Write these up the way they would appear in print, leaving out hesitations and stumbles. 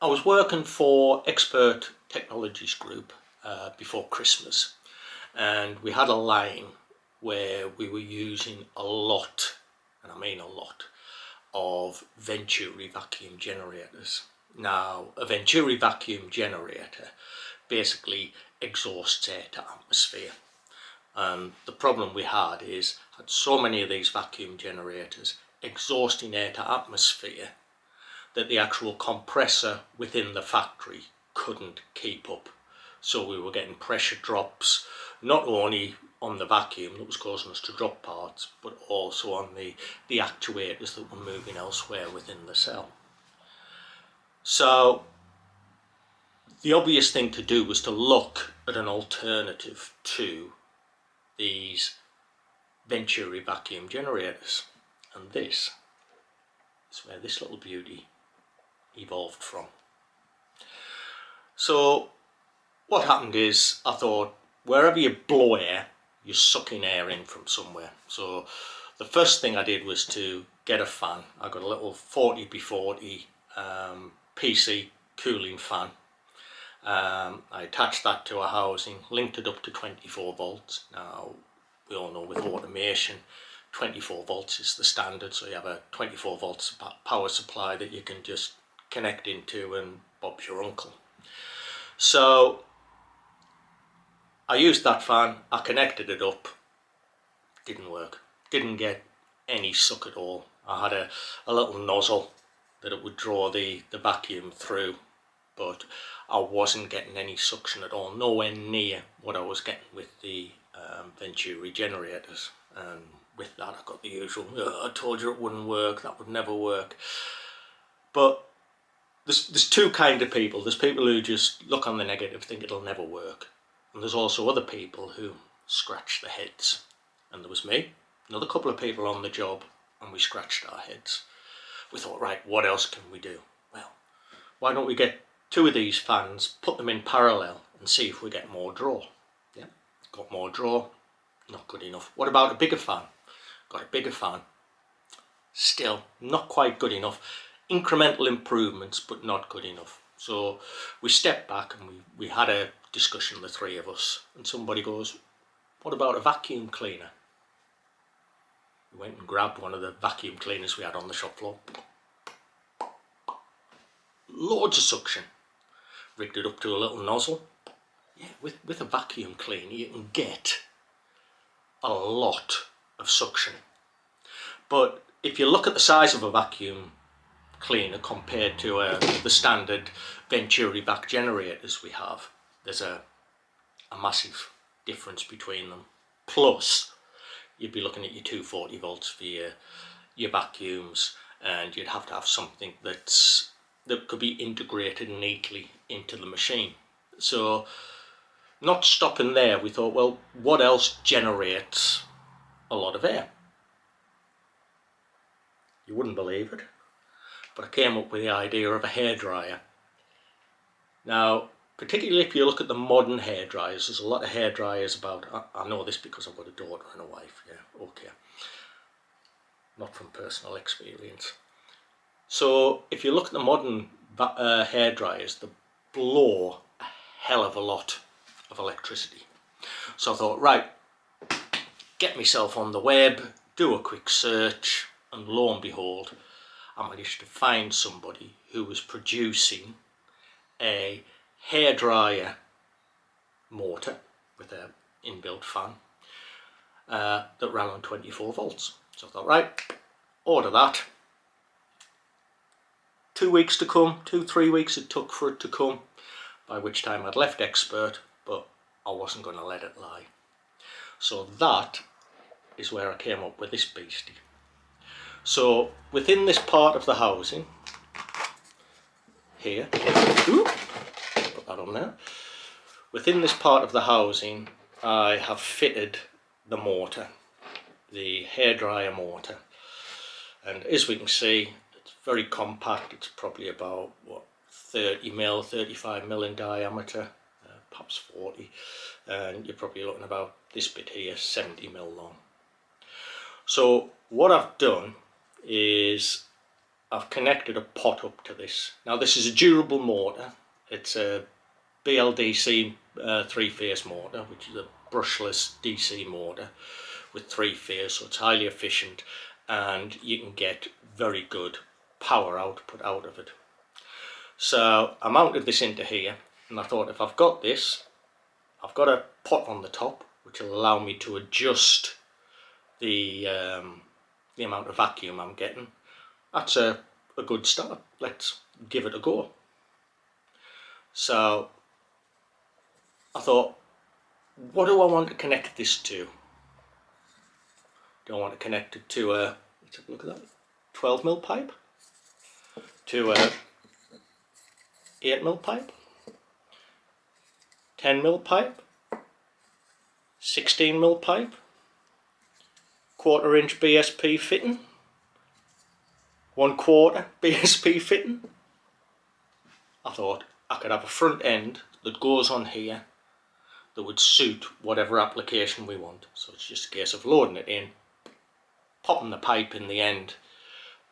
I was working for Expert Technologies Group before Christmas, and we had a line where we were using a lot, and I mean a lot, of Venturi vacuum generators. Now, a Venturi vacuum generator basically exhausts air to atmosphere. And the problem we had so many of these vacuum generators exhausting air to atmosphere that the actual compressor within the factory couldn't keep up. So we were getting pressure drops, not only on the vacuum that was causing us to drop parts, but also on the actuators that were moving elsewhere within the cell. So the obvious thing to do was to look at an alternative to these Venturi vacuum generators. And this is where this little beauty evolved from. So what happened is, I thought, wherever you blow air, you're sucking air in from somewhere. So the first thing I did was to get a fan. I got a little 40x40 PC cooling fan. I attached that to a housing, linked it up to 24 volts. Now, we all know with automation, 24 volts is the standard, so you have a 24 volts power supply that you can just connect into, and Bob's your uncle. So I used that fan, I connected it up, didn't work, didn't get any suck at all. I had a little nozzle that it would draw the vacuum through, but I wasn't getting any suction at all, nowhere near what I was getting with the Venturi generators. And with that I got the usual, I told you it wouldn't work, that would never work. But there's two kind of people. There's people who just look on the negative, think it'll never work. And there's also other people who scratch their heads. And there was me, another couple of people on the job, and we scratched our heads. We thought, right, what else can we do? Well, why don't we get two of these fans, put them in parallel, and see if we get more draw. Yeah, got more draw, not good enough. What about a bigger fan? Got a bigger fan, still not quite good enough. Incremental improvements, but not good enough. So we stepped back and we had a discussion, the three of us, and somebody goes, what about a vacuum cleaner? We went and grabbed one of the vacuum cleaners we had on the shop floor. Loads of suction. Rigged it up to a little nozzle. Yeah, with a vacuum cleaner you can get a lot of suction. But if you look at the size of a vacuum cleaner compared to the standard Venturi vac generators we have, there's a massive difference between them. Plus, you'd be looking at your 240 volts for your vacuums, and you'd have to have something that could be integrated neatly into the machine. So, not stopping there, we thought, well, what else generates a lot of air? You wouldn't believe it, but I came up with the idea of a hairdryer. Now, particularly if you look at the modern hairdryers, there's a lot of hairdryers about. I know this because I've got a daughter and a wife, yeah, okay. Not from personal experience. So, if you look at the modern hairdryers, they blow a hell of a lot of electricity. So I thought, right, get myself on the web, do a quick search, and lo and behold, I managed to find somebody who was producing a hairdryer motor with an inbuilt fan that ran on 24 volts. So I thought, right, order that. 2 weeks to come, 3 weeks it took for it to come, by which time I'd left Expert, but I wasn't going to let it lie. So that is where I came up with this beastie. So within this part of the housing, here, put that on there. Within this part of the housing, I have fitted the motor, the hairdryer motor, and as we can see, it's very compact. It's probably about 30mm, 35mm in diameter, perhaps 40, and you're probably looking about this bit here, 70mm long. So what I've done is I've connected a pot up to this. Now this is a durable motor. It's a BLDC 3-phase motor, which is a brushless DC motor with 3-phase, so it's highly efficient and you can get very good power output out of it. So I mounted this into here, and I thought, if I've got this, I've got a pot on the top which will allow me to adjust the amount of vacuum I'm getting. That's a good start. Let's give it a go. So I thought, what do I want to connect this to? Do I want to connect it to a, let's have a look at that, 12mm pipe, to a 8mm pipe, 10mm pipe, 16mm pipe, 1/4" BSP fitting, 1/4 BSP fitting? I thought I could have a front end that goes on here that would suit whatever application we want. So it's just a case of loading it in, popping the pipe in the end,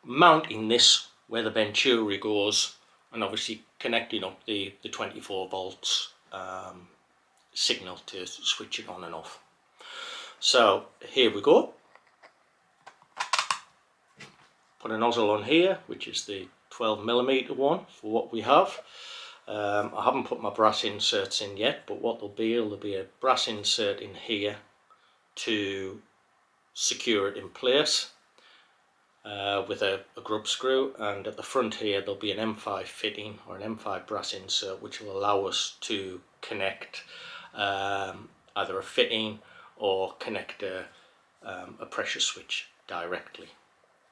mounting this where the venturi goes, and obviously connecting up the 24 volts signal to switch it on and off. So here we go. Put a nozzle on here, which is the 12mm one for what we have. I haven't put my brass inserts in yet, but what there'll be a brass insert in here to secure it in place with a grub screw, and at the front here there'll be an M5 fitting or an M5 brass insert which will allow us to connect either a fitting or connect a pressure switch directly.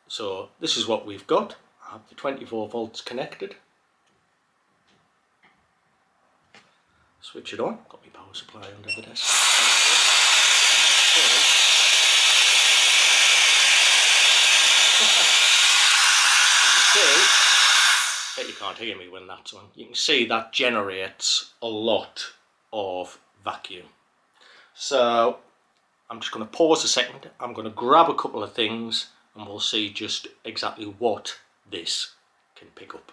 So this is what we've got. I have the 24 volts connected. Switch it on. Got my power supply under the desk. Bet you can't hear me when that's on. You can see that generates a lot of vacuum. So I'm just going to pause a second. I'm going to grab a couple of things and we'll see just exactly what this can pick up.